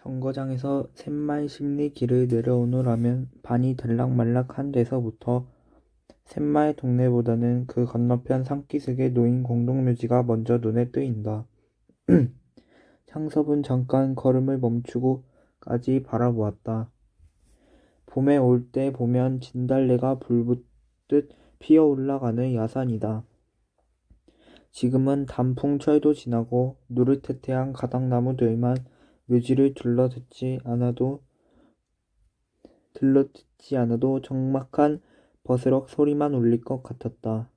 정거장에서 툇말 심리 길을 내려오노라면 반이 들락말락한 데서부터 툇말 동네보다는 그 건너편 산기슭에 놓인 공동묘지가 먼저 눈에 뜨인다. 창섭은 잠깐 걸음을 멈추고까지 바라보았다. 봄에 올 때 보면 진달래가 불붙듯 피어올라가는 야산이다. 지금은 단풍철도 지나고 누르테테한 가닥나무들만 묘지를 들러듣지 않아도 적막한 버스럭 소리만 울릴 것 같았다.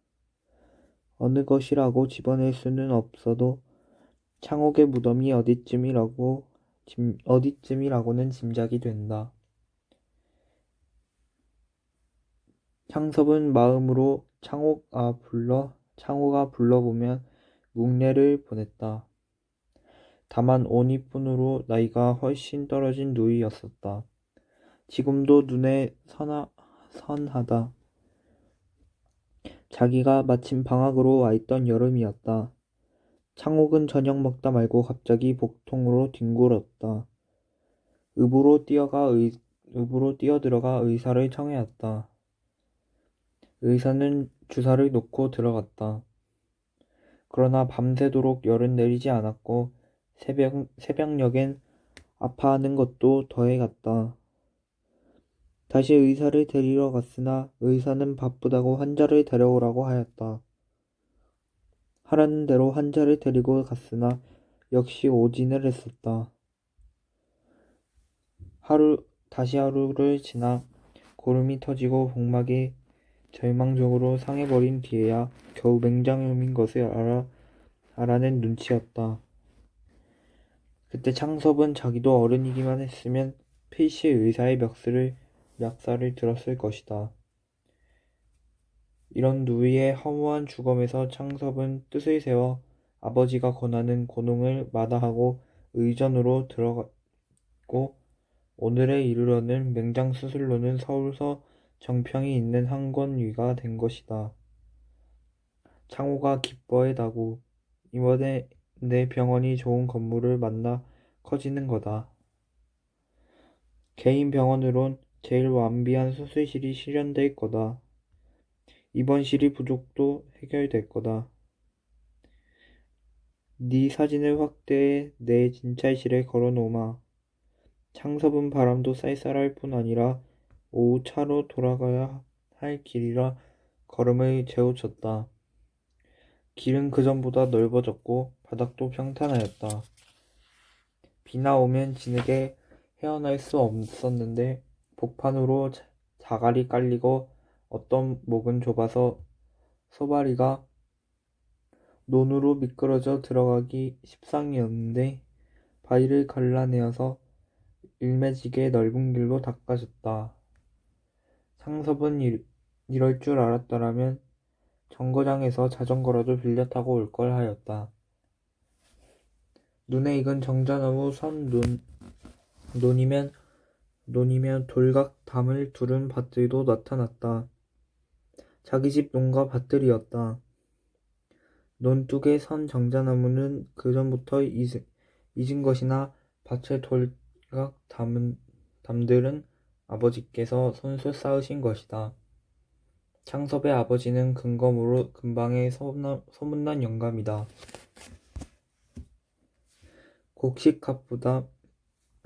어느 것이라고 집어낼 수는 없어도 창옥의 무덤이 어디쯤이라고는 짐작이 된다. 창섭은 마음으로 창호가 불러보면 묵례를 보냈다. 다만 5인뿐으로 나이가 훨씬 떨어진 누이였었다. 지금도 눈에 선하다. 자기가 마침 방학으로 와있던 여름이었다. 창옥은 저녁 먹다 말고 갑자기 복통으로 뒹굴었다. 읍으로 뛰어들어가 의사를 청해왔다. 의사는 주사를 놓고 들어갔다. 그러나 밤새도록 열은 내리지 않았고 새벽녘엔 아파하는 것도 더해갔다. 다시 의사를 데리러 갔으나 의사는 바쁘다고 환자를 데려오라고 하였다. 하라는 대로 환자를 데리고 갔으나 역시 오진을 했었다. 다시 하루를 지나 고름이 터지고 복막이 절망적으로 상해버린 뒤에야 겨우 맹장염인 것을 알아낸 눈치였다. 그때 창섭은 자기도 어른이기만 했으면 필시 의사의 멱살을 들었을 것이다. 이런 누이의 허무한 죽음에서 창섭은 뜻을 세워 아버지가 권하는 고능을 마다하고 의전으로 들어갔고 오늘에 이르러는 맹장수술로는 서울서 정평이 있는 한 권위가 된 것이다. 창호가 기뻐해다구 이번에 내 병원이 좋은 건물을 만나 커지는 거다. 개인 병원으론 제일 완비한 수술실이 실현될 거다. 입원실이 부족도 해결될 거다. 네 사진을 확대해 내 진찰실에 걸어놓으마. 창섭은 바람도 쌀쌀할 뿐 아니라 오후 차로 돌아가야 할 길이라 걸음을 재우쳤다. 길은 그전보다 넓어졌고 바닥도 평탄하였다. 비나 오면 진흙에 헤어날 수 없었는데 복판으로 자갈이 깔리고 어떤 목은 좁아서 소바리가 논으로 미끄러져 들어가기 십상이었는데 바위를 갈라내어서 일매지게 넓은 길로 닦아줬다. 창섭은 이럴 줄 알았더라면 정거장에서 자전거라도 빌려 타고 올 걸 하였다. 눈에 익은 정자나무 논이면 돌각 담을 두른 밭들도 나타났다. 자기 집 논과 밭들이었다. 논둑에 선 정자나무는 그전부터 잊은 것이나 밭의 돌각 담들은 아버지께서 손수 쌓으신 것이다. 창섭의 아버지는 근방의 소문난 영감이다. 곡식값보다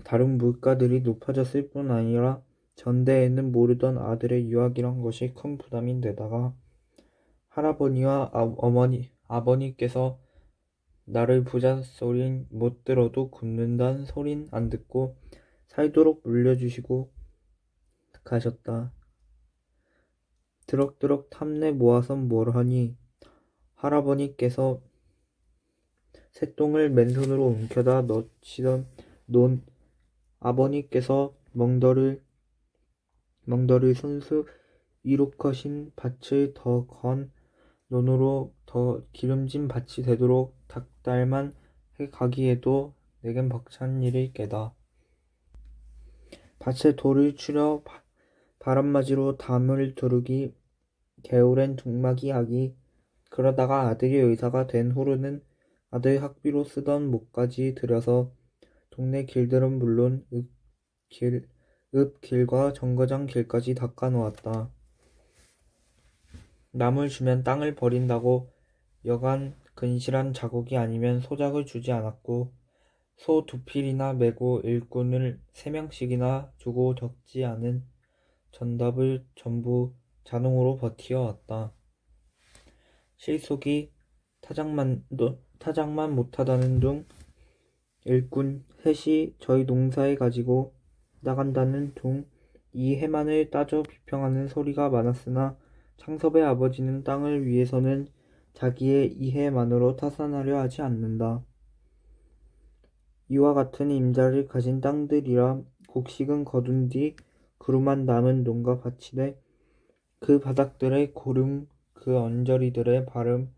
다른 물가들이 높아졌을 뿐 아니라 전대에는 모르던 아들의 유학이란 것이 큰 부담인데다가 할아버니와 아버니께서 나를 부자 소린 못 들어도 굶는단 소린 안 듣고 살도록 물려주시고 가셨다. 드럭드럭 탐내 모아선 뭘하니 할아버니께서 새똥을 맨손으로 움켜다 넣으시던 논 아버니께서 멍더를 손수 이룩하신 밭을 더 건 논으로 더 기름진 밭이 되도록 닭달만 해 가기에도 내겐 벅찬 일일 게다. 밭에 돌을 추려 바람맞이로 담을 두르기 겨울엔 둥마기 하기 그러다가 아들이 의사가 된 후로는 아들 학비로 쓰던 목까지 들여서 동네 길들은 물론 읍길과 정거장 길까지 닦아놓았다. 남을 주면 땅을 버린다고 여간 근실한 자국이 아니면 소작을 주지 않았고 소 2필이나 메고 일꾼을 3명씩이나 두고 적지 않은 전답을 전부 자농으로 버티어 왔다. 실속이 타작만 못하다는 둥 일꾼 셋이 저희 농사에 가지고 나간다는 둥 이 해만을 따져 비평하는 소리가 많았으나 창섭의 아버지는 땅을 위해서는 자기의 이해만으로 타산하려 하지 않는다. 이와 같은 임자를 가진 땅들이라 곡식은 거둔 뒤 그루만 남은 농가 밭이되 그 바닥들의 고름 그 언저리들의 바름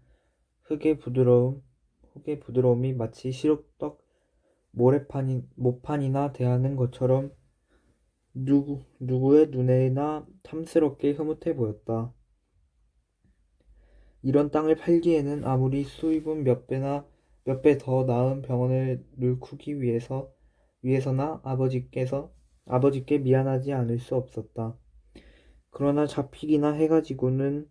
흙의 부드러움이 마치 시룩떡 모판이나 대하는 것처럼 누구의 눈에나 탐스럽게 흐뭇해 보였다. 이런 땅을 팔기에는 아무리 수입은 몇 배 더 나은 병원을 늙히기 위해서나 아버지께 미안하지 않을 수 없었다. 그러나 잡히기나 해가지고는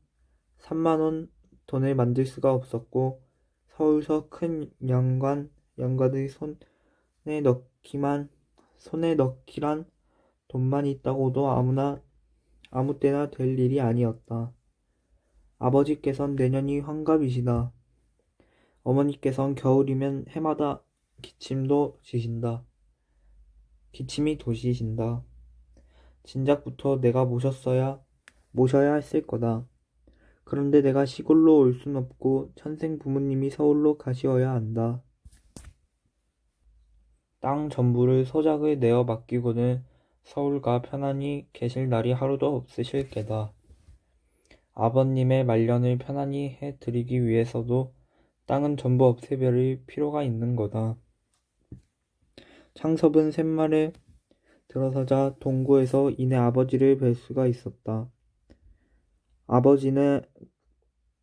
3만원 돈을 만들 수가 없었고 서울서 큰 양관의 손에 넣기란 돈만 있다고도 아무 때나 될 일이 아니었다. 아버지께선 내년이 환갑이시다. 어머니께선 겨울이면 해마다 기침이 도시신다. 진작부터 내가 모셔야 했을 거다. 그런데 내가 시골로 올 순 없고 천생 부모님이 서울로 가시어야 한다. 땅 전부를 소작을 내어 맡기고는 서울 가 편안히 계실 날이 하루도 없으실 게다. 아버님의 말년을 편안히 해 드리기 위해서도 땅은 전부 없애버릴 필요가 있는 거다. 창섭은 샘말에 들어서자 동고에서 이내 아버지를 뵐 수가 있었다. 아버지는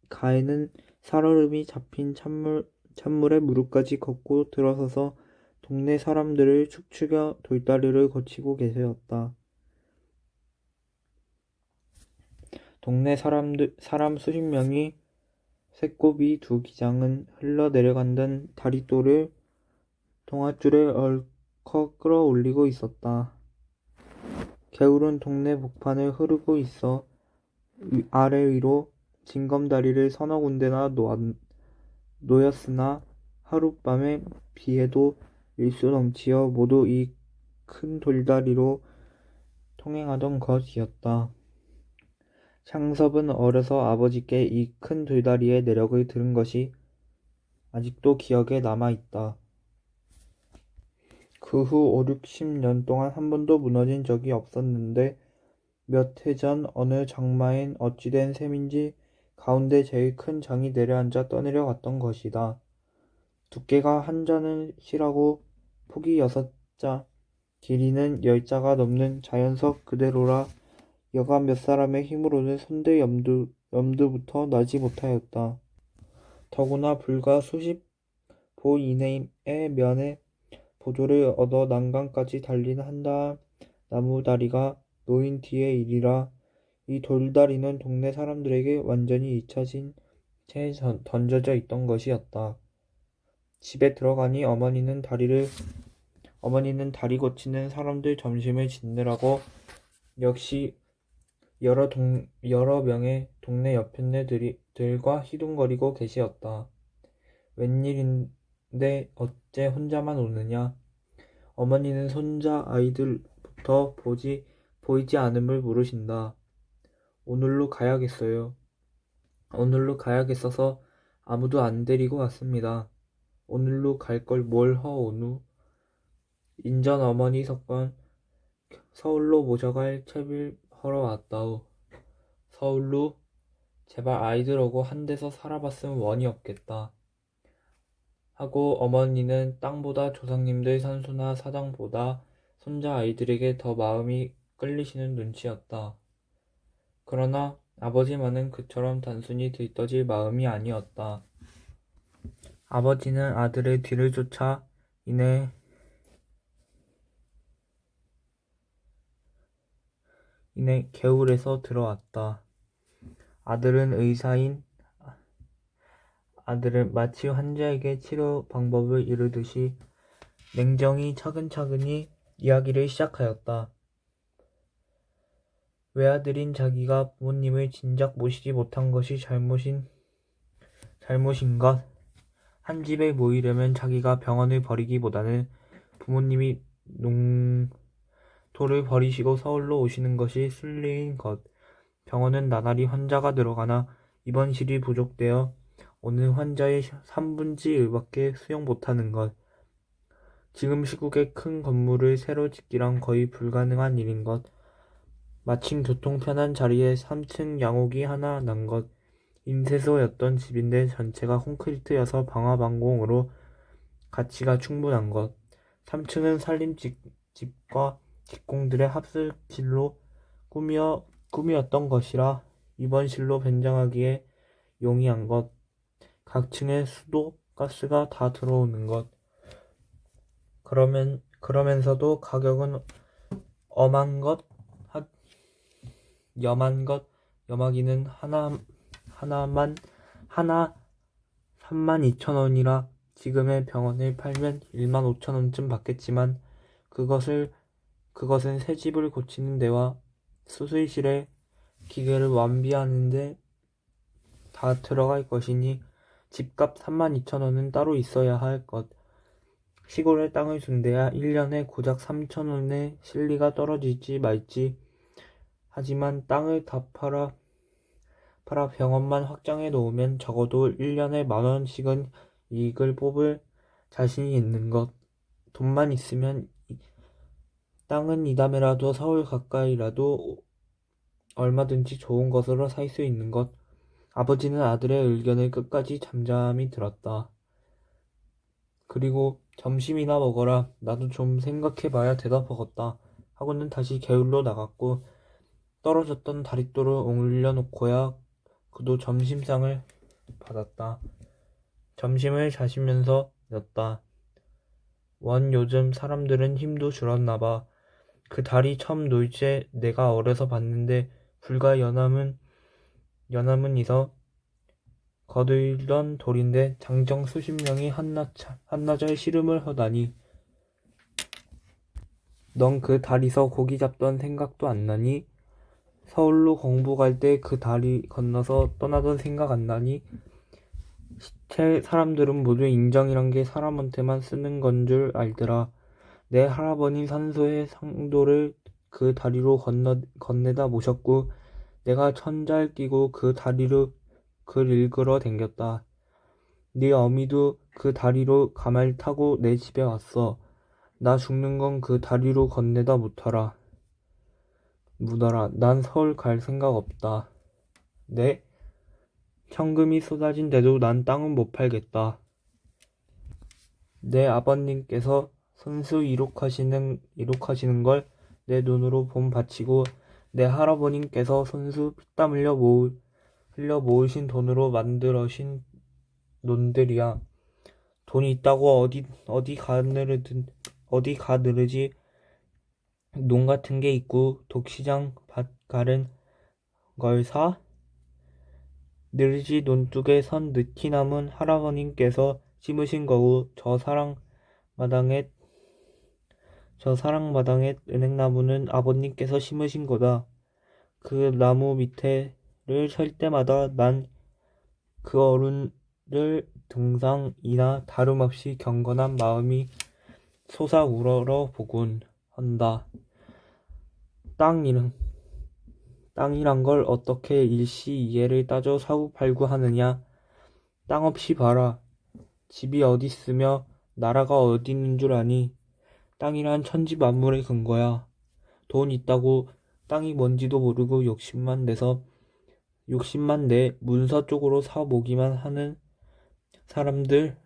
가에는 살얼음이 잡힌 찬물에 무릎까지 걷고 들어서서 동네 사람들을 축축여 돌다리를 거치고 계셨다. 동네 사람 수십 명이 새꼬비 2기장은 흘러내려간다는 다리돌을 동아줄에 얼컥 끌어올리고 있었다. 개울은 동네 복판을 흐르고 있어 아래 위로 징검다리를 서너 군데나 놓였으나 하룻밤의 비에도 일수 넘치어 모두 이 큰 돌다리로 통행하던 것이었다. 창섭은 어려서 아버지께 이 큰 돌다리의 내력을 들은 것이 아직도 기억에 남아있다. 그 후 50-60년 동안 한 번도 무너진 적이 없었는데 몇 해 전 어느 장마엔 어찌된 셈인지 가운데 제일 큰 장이 내려앉아 떠내려 갔던 것이다. 두께가 1자는 실하고 폭이 6자, 길이는 10자가 넘는 자연석 그대로라 여가 몇 사람의 힘으로는 손대 염두부터 나지 못하였다. 더구나 불과 수십 보 이내의 면에 보조를 얻어 난간까지 달린 한다한 나무다리가 놓인 뒤의 일이라 이 돌다리는 동네 사람들에게 완전히 잊혀진 채 던져져 있던 것이었다. 집에 들어가니 어머니는 다리 고치는 사람들 점심을 짓느라고 역시 여러 명의 동네 여편네들과 희둥거리고 계시었다. 웬일인데 어째 혼자만 오느냐? 어머니는 손자 아이들부터 보이지 않음을 물으신다. 오늘로 가야겠어요. 오늘로 가야겠어서 아무도 안 데리고 왔습니다. 오늘로 갈 걸 뭘 허오누? 인전 어머니 석번 서울로 모셔갈 채비를 허러 왔다우. 서울로? 제발 아이들 오고 한 데서 살아봤으면 원이 없겠다. 하고 어머니는 땅보다 조상님들 산소나 사당보다 손자 아이들에게 더 마음이 끌리시는 눈치였다. 그러나 아버지만은 그처럼 단순히 들떠질 마음이 아니었다. 아버지는 아들의 뒤를 쫓아 이내 인해 개울에서 들어왔다. 아들은 마치 환자에게 치료 방법을 이르듯이 냉정히 차근차근히 이야기를 시작하였다. 외아들인 자기가 부모님을 진작 모시지 못한 것이 잘못인 것. 한 집에 모이려면 자기가 병원을 버리기보다는 부모님이 농토를 버리시고 서울로 오시는 것이 순리인 것. 병원은 나날이 환자가 늘어가나 입원실이 부족되어 오는 환자의 3분의 1밖에 수용 못하는 것. 지금 시국에 큰 건물을 새로 짓기란 거의 불가능한 일인 것. 마침 교통 편한 자리에 3층 양옥이 하나 난 것. 인쇄소였던 집인데 전체가 콘크리트여서 방화방공으로 가치가 충분한 것. 3층은 살림집과 직공들의 합숙실로 꾸미었던 것이라 입원실로 변장하기에 용이한 것. 각 층에 수도, 가스가 다 들어오는 것. 그러면서도 가격은 엄한 것, 염하기는 하나 32,000원이라 지금의 병원을 팔면 15,000원쯤 받겠지만 그것은 새 집을 고치는 데와 수술실에 기계를 완비하는데 다 들어갈 것이니 집값 32,000원은 따로 있어야 할 것. 시골에 땅을 준 데야 1년에 고작 3,000원의 실리가 떨어질지 말지. 하지만 땅을 다 팔아 병원만 확장해 놓으면 적어도 1년에 10,000원씩은 이익을 뽑을 자신이 있는 것. 돈만 있으면 땅은 이담이라도 서울 가까이라도 얼마든지 좋은 것으로 살 수 있는 것. 아버지는 아들의 의견을 끝까지 잠잠히 들었다. 그리고 점심이나 먹어라. 나도 좀 생각해봐야 대답하겠다. 하고는 다시 개울로 나갔고 떨어졌던 다릿돌을 올려놓고야 그도 점심상을 받았다. 점심을 자시면서 였다. 원 요즘 사람들은 힘도 줄었나봐. 그 다리 처음 놓을 때 내가 어려서 봤는데 불과 연함은 이서 거들던 돌인데 장정 수십 명이 한나절 씨름을 하다니. 넌 그 다리서 고기 잡던 생각도 안 나니? 서울로 공부 갈 때 그 다리 건너서 떠나던 생각 안 나니? 시체 사람들은 모두 인정이란 게 사람한테만 쓰는 건 줄 알더라. 내 할아버니 산소의 상도를 그 다리로 건네다 모셨고 내가 천잘 끼고 그 다리로 글 읽으러 댕겼다. 네 어미도 그 다리로 가말 타고 내 집에 왔어. 나 죽는 건 그 다리로 건네다 묻어라. 난 서울 갈 생각 없다. 네? 현금이 쏟아진데도 난 땅은 못 팔겠다. 내 아버님께서 선수 이룩하시는 걸 내 눈으로 본 바치고 내 할아버님께서 선수 피땀 흘려 모으신 돈으로 만들어신 논들이야. 돈이 있다고 어디 가느르지. 논 같은 게 있고 독시장 밭 가른 걸 사? 느르지 논둑에 선 느티나무는 할아버님께서 심으신 거고 저 사랑마당에 은행나무는 아버님께서 심으신 거다. 그 나무 밑에를 설 때마다 난 그 어른을 등상이나 다름없이 경건한 마음이 솟아우러러 보곤 한다. 땅이란 걸 어떻게 일시이해를 따져 사고팔고 하느냐. 땅 없이 봐라. 집이 어딨으며 나라가 어디 있는 줄 아니. 땅이란 천지만물의 근거야. 돈 있다고 땅이 뭔지도 모르고 욕심만 내 문서 쪽으로 사모기만 하는 사람들,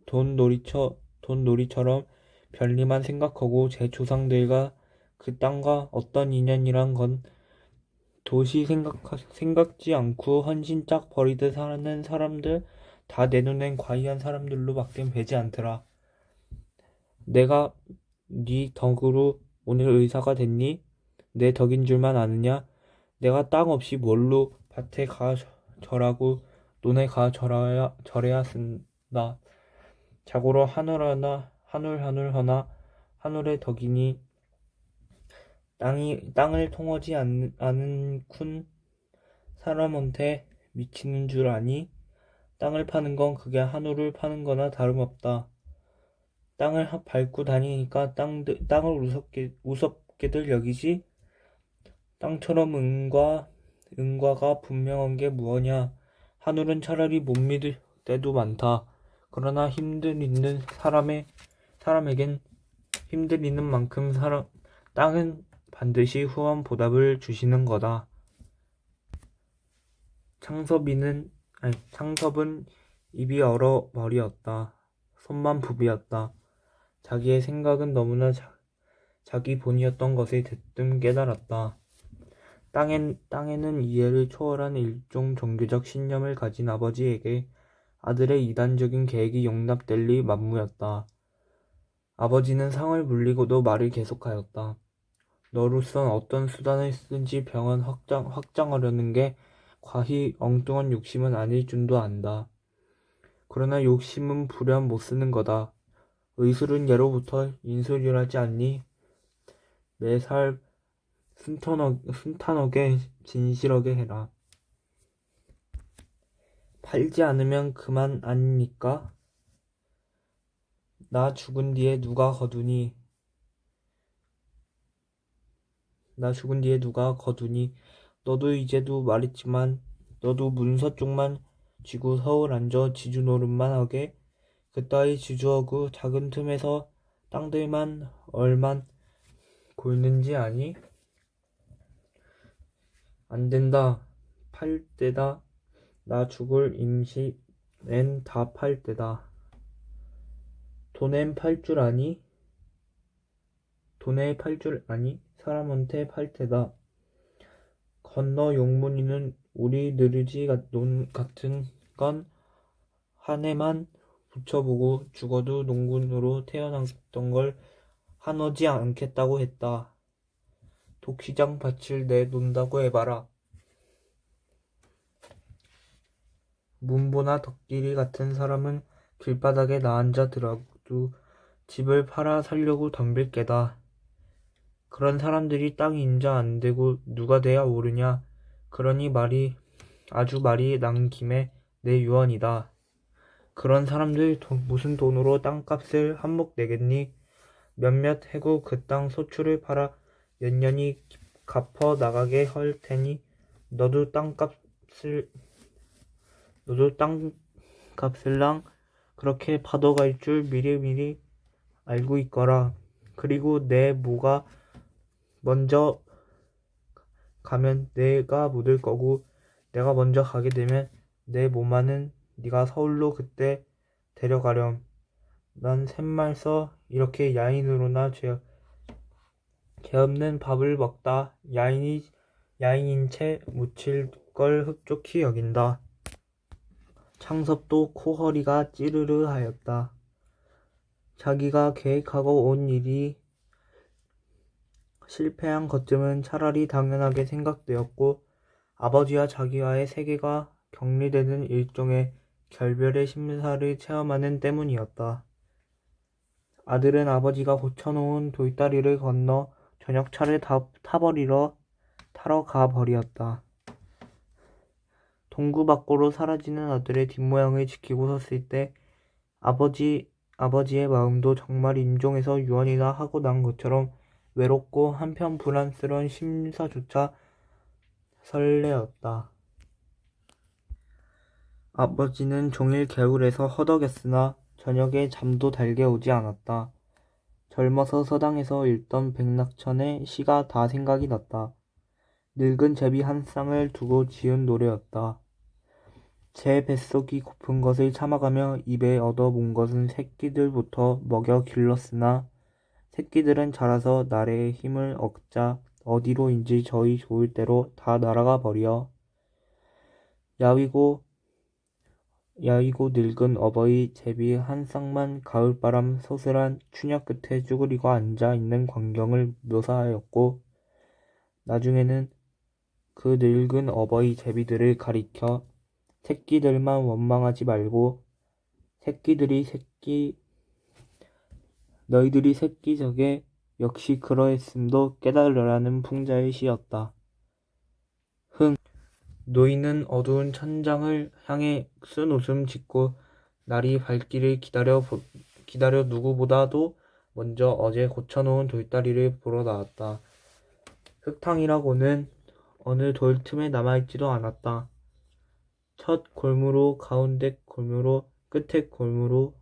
돈놀이처럼 별일만 생각하고 제 조상들과 그 땅과 어떤 인연이란 건 도시 생각지 않고 헌신짝 버리듯 사는 사람들, 다 내 눈엔 과히한 사람들로 밖엔 되지 않더라. 내가 네 덕으로 오늘 의사가 됐니? 내 덕인 줄만 아느냐? 내가 땅 없이 뭘로 밭에 가 절하고 논에 가 절해야 쓴다. 자고로 하늘 허나 하늘의 덕이니 땅을 통하지 않은 군 사람한테 미치는 줄 아니? 땅을 파는 건 그게 하늘을 파는 거나 다름없다. 땅을 밟고 다니니까 땅을 우습게들 여기지? 땅처럼 은과가 분명한 게 무엇냐? 하늘은 차라리 못 믿을 때도 많다. 그러나 힘들 있는 사람에겐 힘들 있는 만큼 땅은 반드시 후한 보답을 주시는 거다. 창섭은 입이 얼어 머리였다. 손만 부비었다. 자기의 생각은 너무나 자기 본이었던 것을 대뜸 깨달았다. 땅에는 이해를 초월한 일종 종교적 신념을 가진 아버지에게 아들의 이단적인 계획이 용납될 리 만무였다. 아버지는 상을 물리고도 말을 계속하였다. 너로선 어떤 수단을 쓰든지 병원 확장하려는 게 과히 엉뚱한 욕심은 아닐 줄도 안다. 그러나 욕심은 불현 못 쓰는 거다. 의술은 예로부터 인술이라지 않니? 매살 순탄하게 진실하게 해라. 팔지 않으면 그만 아니니까? 나 죽은 뒤에 누가 거두니? 너도 이제도 말했지만 너도 문서 쪽만 쥐고 서울 앉아 지주 노릇만 하게? 그따위 지주하고 작은 틈에서 땅들만 얼만 골는지 아니? 안 된다. 팔 때다. 나 죽을 임시엔 다 팔 때다. 돈엔 팔 줄 아니? 돈에 팔 줄 아니? 사람한테 팔 때다. 건너 용문이는 우리 느르지 논 같은 건 한 해만 붙여보고 죽어도 농군으로 태어났던 걸 한어지 않겠다고 했다. 독시장 밭을 내놓는다고 해봐라. 문보나 덕길이 같은 사람은 길바닥에 나앉아들어도 집을 팔아 살려고 덤빌 게다. 그런 사람들이 땅 임자 안 되고 누가 돼야 오르냐. 그러니 말이 난 김에 내 유언이다. 그런 사람들 무슨 돈으로 땅값을 한몫 내겠니? 몇몇 해고 그 땅 소출을 팔아 몇 년이 갚아 나가게 할 테니 너도 땅값을랑 그렇게 받아갈 줄 미리미리 알고 있거라. 그리고 내 모가 먼저 가면 내가 묻을 거고 내가 먼저 가게 되면 내 모마는 네가 서울로 그때 데려가렴. 난 샘말서 이렇게 야인으로나 죄 없는 밥을 먹다 야인인 채 묻힐 걸 흡족히 여긴다. 창섭도 코허리가 찌르르 하였다. 자기가 계획하고 온 일이 실패한 것쯤은 차라리 당연하게 생각되었고 아버지와 자기와의 세계가 격리되는 일종의 결별의 심사를 체험하는 때문이었다. 아들은 아버지가 고쳐놓은 돌다리를 건너 저녁차를 타러 가버렸다. 동구 밖으로 사라지는 아들의 뒷모양을 지키고 섰을 때 아버지의 마음도 정말 임종에서 유언이나 하고 난 것처럼 외롭고 한편 불안스러운 심사조차 설레었다. 아버지는 종일 개울에서 허덕였으나 저녁에 잠도 달게 오지 않았다. 젊어서 서당에서 읽던 백낙천의 시가 다 생각이 났다. 늙은 제비 한 쌍을 두고 지은 노래였다. 제 뱃속이 고픈 것을 참아가며 입에 얻어본 것은 새끼들부터 먹여 길렀으나 새끼들은 자라서 나래의 힘을 얻자 어디로인지 저희 좋을 대로 다 날아가 버려. 야위고 늙은 어버이 제비 한 쌍만 가을바람 소슬한 추녀 끝에 쭈그리고 앉아 있는 광경을 묘사하였고 나중에는 그 늙은 어버이 제비들을 가리켜 새끼들만 원망하지 말고 너희들이 새끼적에 역시 그러했음도 깨달으라는 풍자의 시였다. 노인은 어두운 천장을 향해 쓴 웃음 짓고 날이 밝기를 기다려 누구보다도 먼저 어제 고쳐놓은 돌다리를 보러 나왔다. 흙탕이라고는 어느 돌 틈에 남아있지도 않았다. 첫 골무로, 가운데 골무로, 끝에 골무로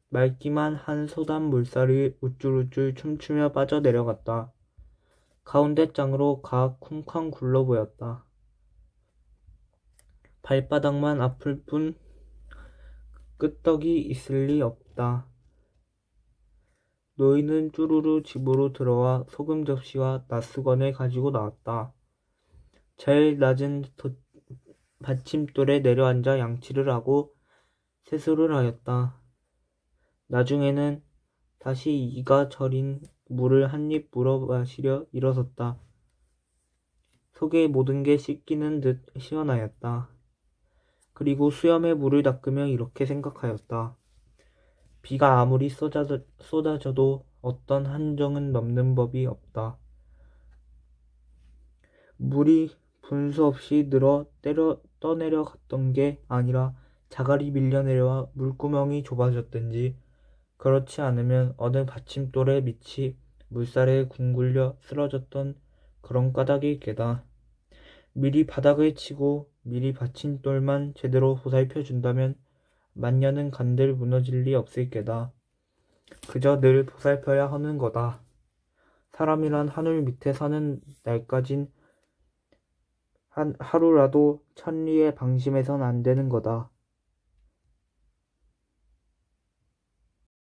맑기만 한 소담 물살이 우쭐우쭐 춤추며 빠져내려갔다. 가운데 짱으로 가 쿵쾅 굴러 보였다. 발바닥만 아플 뿐 끄떡이 있을 리 없다. 노인은 쭈루루 집으로 들어와 소금 접시와 낫수건을 가지고 나왔다. 제일 낮은 받침돌에 내려앉아 양치를 하고 세수를 하였다. 나중에는 다시 이가 저린 물을 한 입 물어 마시려 일어섰다. 속의 모든 게 씻기는 듯 시원하였다. 그리고 수염에 물을 닦으며 이렇게 생각하였다. 비가 아무리 쏟아져도 어떤 한정은 넘는 법이 없다. 물이 분수 없이 떠내려 갔던 게 아니라 자갈이 밀려 내려와 물구멍이 좁아졌든지 그렇지 않으면 어느 받침돌의 밑이 물살에 궁굴려 쓰러졌던 그런 까닭일 게다. 미리 바닥을 치고 미리 받침돌만 제대로 보살펴 준다면 만년은 간들 무너질 리 없을 게다. 그저 늘 보살펴야 하는 거다. 사람이란 하늘 밑에 사는 날까진 하루라도 천리에 방심해선 안 되는 거다.